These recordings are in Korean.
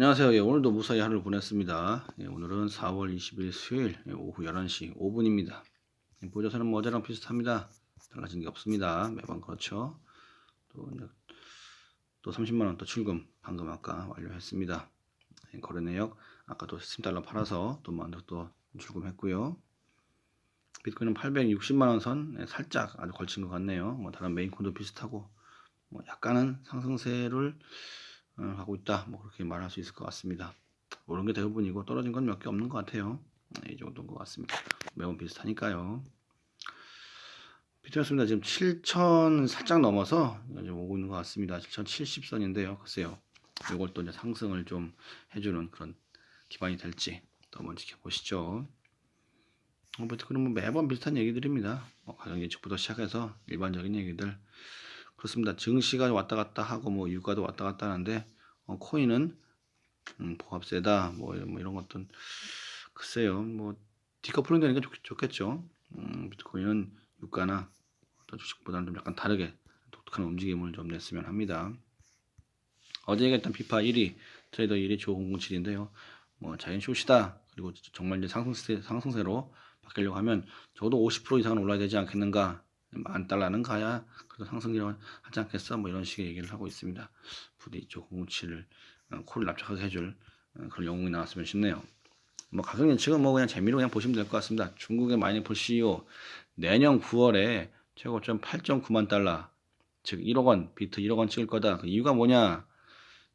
안녕하세요. 예, 오늘도 무사히 하루를 보냈습니다. 예, 오늘은 4월 20일 수요일 오후 11시 5분입니다. 보조세는 뭐 어제랑 비슷합니다. 달라진 게 없습니다. 매번 그렇죠. 또 30만 원 또 출금 방금 아까 완료했습니다. 예, 거래 내역 아까 또 10달러 팔아서 또 만원 또 출금했고요. 비트코인은 860만 원 선 살짝 아주 걸친 것 같네요. 뭐 다른 메인코인도 비슷하고 뭐 약간은 상승세를 하고 있다. 뭐 그렇게 말할 수 있을 것 같습니다. 오른 게 대부분이고 떨어진 건 몇 개 없는 것 같아요. 이 정도인 것 같습니다. 매번 비슷하니까요. 비트였습니다. 지금 7천 살짝 넘어서 지금 오고 있는 것 같습니다. 7,070선인데요. 글쎄요. 이걸 또 이제 상승을 좀 해주는 그런 기반이 될지 또 한번 지켜보시죠. 비트코인은 뭐 매번 비슷한 얘기들입니다. 가격 예측부터 시작해서 일반적인 얘기들. 그렇습니다. 증시가 왔다 갔다 하고 뭐 유가도 왔다 갔다 하는데 코인은 보합세다 뭐 이런 것들 글쎄요 뭐 디커플링 되는 게 좋겠죠. 비트코인은 유가나 어떤 주식보다는 좀 약간 다르게 독특한 움직임을 좀 냈으면 합니다. 어제 얘기했던 피파 1위 트레이더 1위 조007인데요. 뭐 자연 숏이다. 그리고 정말 이제 상승세로 바뀌려고 하면 적어도 50% 이상은 올라야 되지 않겠는가. 10,000달러는 가야 그래도 상승이라고 하지 않겠어. 뭐 이런 식의 얘기를 하고 있습니다. 부디 조007을 코를 납작하게 해줄 그런 영웅이 나왔으면 싶네요. 뭐 가격 예측은 뭐 그냥 재미로 그냥 보시면 될 것 같습니다. 중국의 마이닝풀 CEO 내년 9월에 최고점 8.9만 달러, 즉 1억 원, 비트 1억 원 찍을 거다. 그 이유가 뭐냐?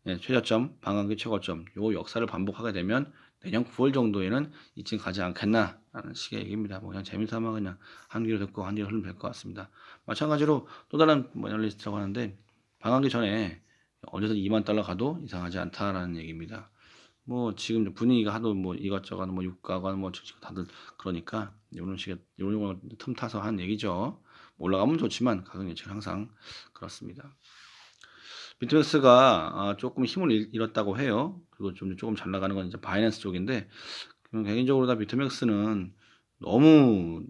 예, 최저점, 반감기 최고점, 요 역사를 반복하게 되면 내년 9월 정도에는 이쯤 가지 않겠나라는 식의 얘기입니다. 뭐 그냥 재미삼아 그냥 한 귀로 듣고 한 귀로 흘리면 될 것 같습니다. 마찬가지로 또 다른 뭐 애널리스트라고 하는데 반감기 전에 어디서 2만 달러 가도 이상하지 않다라는 얘기입니다. 뭐 지금 분위기가 하도 뭐 이것저것 뭐 유가가 뭐 다들 그러니까 이런 식의 이런 거 틈 타서 한 얘기죠. 올라가면 좋지만 가격 예측은 항상 그렇습니다. 비트맥스가 조금 힘을 잃었다고 해요. 그리고 조금 잘 나가는 건 이제 바이낸스 쪽인데 개인적으로 다 비트맥스는 너무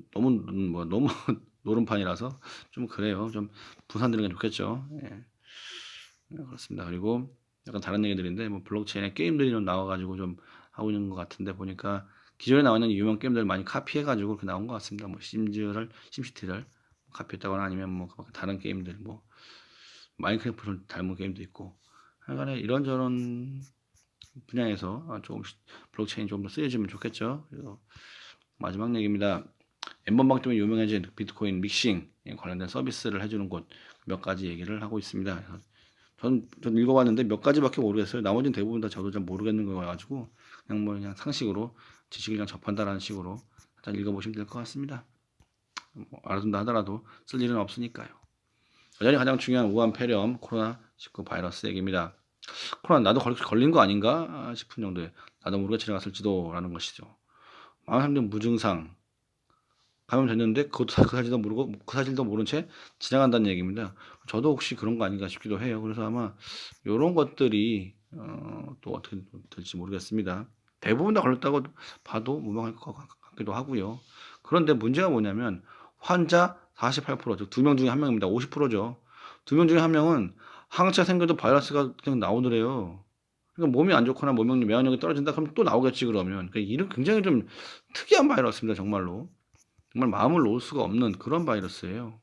노름판이라서 좀 그래요. 좀 분산되는 게 좋겠죠. 예. 그렇습니다. 그리고 약간 다른 얘기들인데 뭐 블록체인에 게임들이 좀 나와가지고 좀 하고 있는 것 같은데 보니까 기존에 나와 있는 유명 게임들 많이 카피해가지고 그렇게 나온 것 같습니다. 뭐 심시티를 카피했다거나 아니면 뭐 다른 게임들 뭐 마인크래프트를 닮은 게임도 있고 하여간에 이런저런 분야에서 조금씩 블록체인이 좀 더 쓰여지면 좋겠죠. 그래서 마지막 얘기입니다. 엠번방 때문에 유명해진 비트코인 믹싱 관련된 서비스를 해주는 곳 몇 가지 얘기를 하고 있습니다. 전 읽어봤는데 몇 가지밖에 모르겠어요. 나머지는 대부분 다 저도 잘 모르겠는 거여가지고 그냥 상식으로 지식을 그냥 접한다라는 식으로 잘 읽어보시면 될 것 같습니다. 뭐 알아둔다 하더라도 쓸 일은 없으니까요. 여전히 가장 중요한 우한 폐렴 코로나19 바이러스 얘기입니다. 코로나 나도 걸린 거 아닌가 싶은 정도의 나도 모르게 지나갔을지도라는 것이죠. 많은 사람들은 무증상 감염됐는데 그 사실도 모른 채 지나간다는 얘기입니다. 저도 혹시 그런 거 아닌가 싶기도 해요. 그래서 아마 이런 것들이 또 어떻게 될지 모르겠습니다. 대부분 다 걸렸다고 봐도 무방할 것 같기도 하고요. 그런데 문제가 뭐냐면 환자 48%, 즉 2명 중에 1명입니다. 50%죠. 2명 중에 1명은 항체가 생겨도 바이러스가 그냥 나오더래요. 그러니까 몸이 안 좋거나 몸의 면역력이 떨어진다 그러면 또 나오겠지 그러면. 그러니까 이런 굉장히 좀 특이한 바이러스입니다. 정말로. 정말 마음을 놓을 수가 없는 그런 바이러스예요.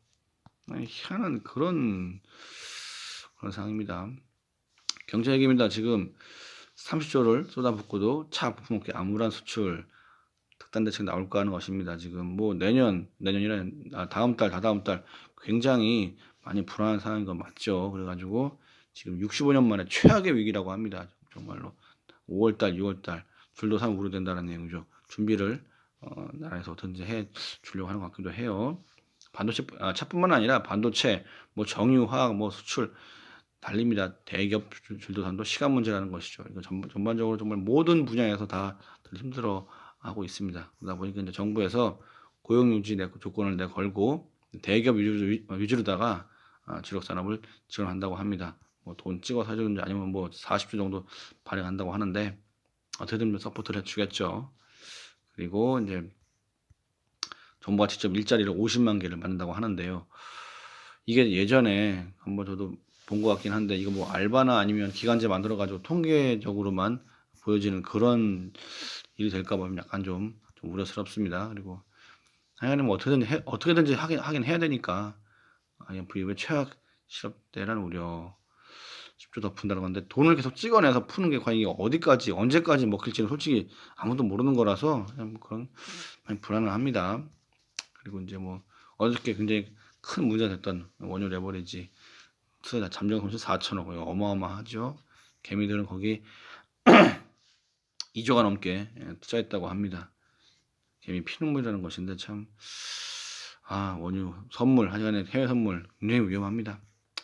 희한한 그런 상황입니다. 경제 얘기입니다. 지금 30조를 쏟아붓고도 차 부품업계 암울한 수출 특단 대책 나올까 하는 것입니다. 지금 뭐 내년이라 다음 달, 다다음 달 굉장히 많이 불안한 상황인 건 맞죠. 그래가지고 지금 65년 만에 최악의 위기라고 합니다. 정말로 5월달, 6월달 줄도산 우려된다는 내용이죠. 준비를 나라에서 어떻게든지 해 주려고 하는 것 같기도 해요. 반도체 차뿐만 아니라 반도체, 뭐 정유화학, 뭐 수출 달립니다. 대기업 줄도산도 시간 문제라는 것이죠. 이거 전반적으로 정말 모든 분야에서 다 힘들어하고 있습니다. 그러다 보니까 이제 정부에서 고용 유지 조건을 걸고 대기업 위주로다가 주력 산업을 지원한다고 합니다. 뭐 돈 찍어 사주든지 아니면 뭐 40조 정도 발행한다고 하는데 어떻게든 서포트를 해주겠죠. 그리고 이제 정부가 직접 일자리를 50만 개를 만든다고 하는데요. 이게 예전에 한번 저도 본 것 같긴 한데 이거 뭐 알바나 아니면 기간제 만들어 가지고 통계적으로만 보여지는 그런 일이 될까 봐 약간 좀 우려스럽습니다. 그리고 당연히 뭐 어떻게든지 하긴 해야 되니까 IMF 최악 실업대라는 우려 10조 더 푼다는 건데 돈을 계속 찍어내서 푸는 게 과연 이게 어디까지 언제까지 먹힐지는 솔직히 아무도 모르는 거라서 그냥 뭐 그런 많이 불안합니다. 그리고 이제 뭐 어저께 굉장히 큰 문제가 됐던 원유 레버리지 투자 잠정 손실 4천억 어마어마하죠. 개미들은 거기 2조가 넘게 투자했다고 합니다. 개미 피눈물이라는 것인데 참 원유 선물 하여간에 해외 선물 굉장히 위험합니다.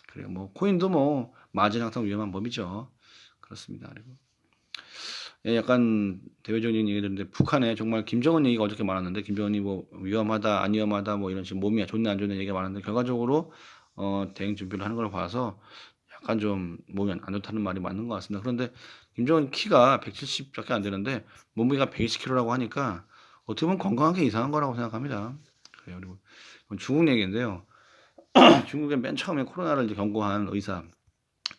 그래요. 뭐 코인도 뭐 마진 항상 위험한 법이죠. 그렇습니다. 그리고 약간 대외적인 얘기 들었는데 북한에 정말 김정은 얘기가 어저께 많았는데 김정은이 뭐 위험하다 안 위험하다 뭐 이런 식으로 몸이 좋냐 안 좋냐 얘기가 많았는데 결과적으로 대응 준비를 하는 걸 봐서 약간 좀 몸이 안 좋다는 말이 맞는 것 같습니다. 그런데 김정은 키가 170밖에 안 되는데 몸무게가 120kg라고 하니까 어떻게 보면 건강한 게 이상한 거라고 생각합니다. 그래요. 그리고 중국 얘기인데요. 중국에 맨 처음에 코로나를 이제 경고한 의사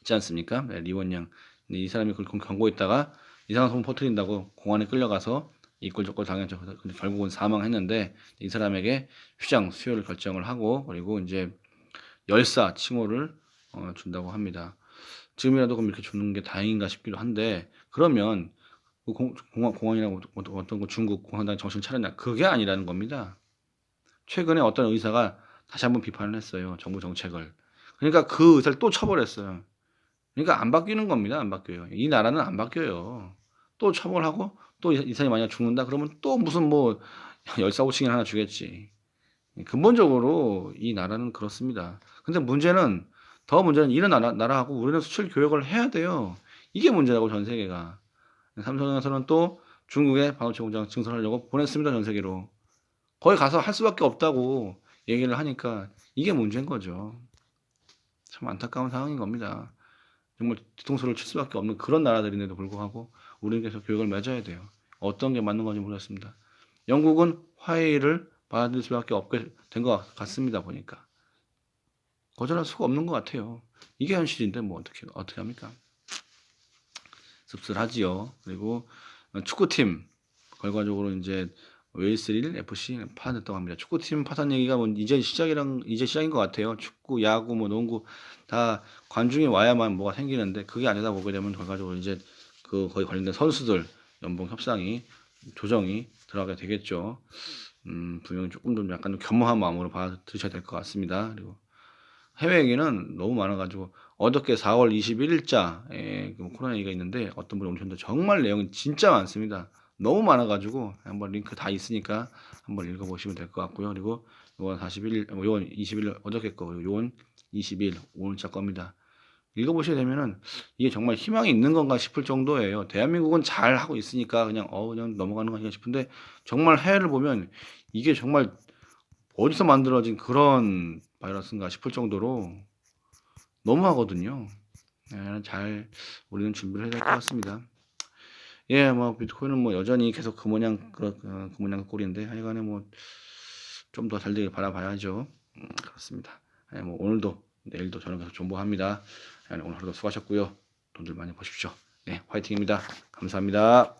있지 않습니까? 네, 리원양. 근데 이 사람이 그걸 경고했다가 이상한 소문 퍼뜨린다고 공안에 끌려가서 이꼴저꼴 당했죠. 근데 결국은 사망했는데 이 사람에게 휴장 수여를 결정을 하고 그리고 이제 열사 칭호를 준다고 합니다. 지금이라도 그럼 이렇게 주는 게 다행인가 싶기도 한데 그러면 공안이라고 어떤 거 중국 공산당이 정신 차렸냐 그게 아니라는 겁니다. 최근에 어떤 의사가 다시 한번 비판을 했어요. 정부 정책을. 그러니까 그 의사를 또 처벌했어요. 그러니까 안 바뀌는 겁니다. 안 바뀌어요. 이 나라는 안 바뀌어요. 또 처벌하고 또 이 사람이 만약 죽는다 그러면 또 무슨 뭐 열사호칭을 하나 주겠지. 근본적으로 이 나라는 그렇습니다. 근데 문제는 이런 나라하고 우리는 수출 교역을 해야 돼요. 이게 문제라고 전 세계가. 삼성에서는 또 중국에 반도체 공장 증설하려고 보냈습니다. 전 세계로. 거기 가서 할 수밖에 없다고 얘기를 하니까 이게 문제인 거죠. 참 안타까운 상황인 겁니다. 정말 뒤통수를 칠 수밖에 없는 그런 나라들인데도 불구하고 우리는 계속 교역을 맺어야 돼요. 어떤 게 맞는 건지 모르겠습니다. 영국은 화해를 받아들일 수밖에 없게 된 것 같습니다. 보니까 거절할 수가 없는 것 같아요. 이게 현실인데 뭐 어떻게 합니까? 씁쓸하지요. 그리고 축구팀 결과적으로 이제 웨일스 FC 파산했다고 합니다. 축구팀 파산 얘기가 뭐 이제 시작인 것 같아요. 축구, 야구, 뭐 농구 다 관중이 와야만 뭐가 생기는데 그게 아니다 보게 되면 결과적으로 이제 그 거기 관련된 선수들 연봉 협상이 조정이 들어가게 되겠죠. 분명히 조금 더 약간 좀 겸허한 마음으로 받아들이셔야 될 것 같습니다. 그리고 해외 얘기는 너무 많아가지고 어저께 4월 21일자에 코로나 얘기가 있는데 어떤 분이 올리셨는데 정말 내용이 진짜 많습니다. 너무 많아가지고 한번 링크 다 있으니까 한번 읽어보시면 될 것 같고요. 그리고 요건 41일, 요건 20일 어저께 거, 요건 20일 오늘자 겁니다. 읽어보시게 되면은 이게 정말 희망이 있는 건가 싶을 정도예요. 대한민국은 잘 하고 있으니까 그냥 넘어가는 거 아닌가 싶은데 정말 해외를 보면 이게 정말 어디서 만들어진 그런 바이러스인가 싶을 정도로 너무하거든요. 잘 우리는 준비를 해야 될 것 같습니다. 예, 뭐 비트코인은 뭐 여전히 계속 그 모양 꼴인데 하여간에 뭐 좀 더 잘 되길 바라봐야죠. 그렇습니다. 뭐 오늘도 내일도 저는 계속 존버합니다. 오늘 하루도 수고하셨고요. 돈들 많이 버십시오. 네, 화이팅입니다. 감사합니다.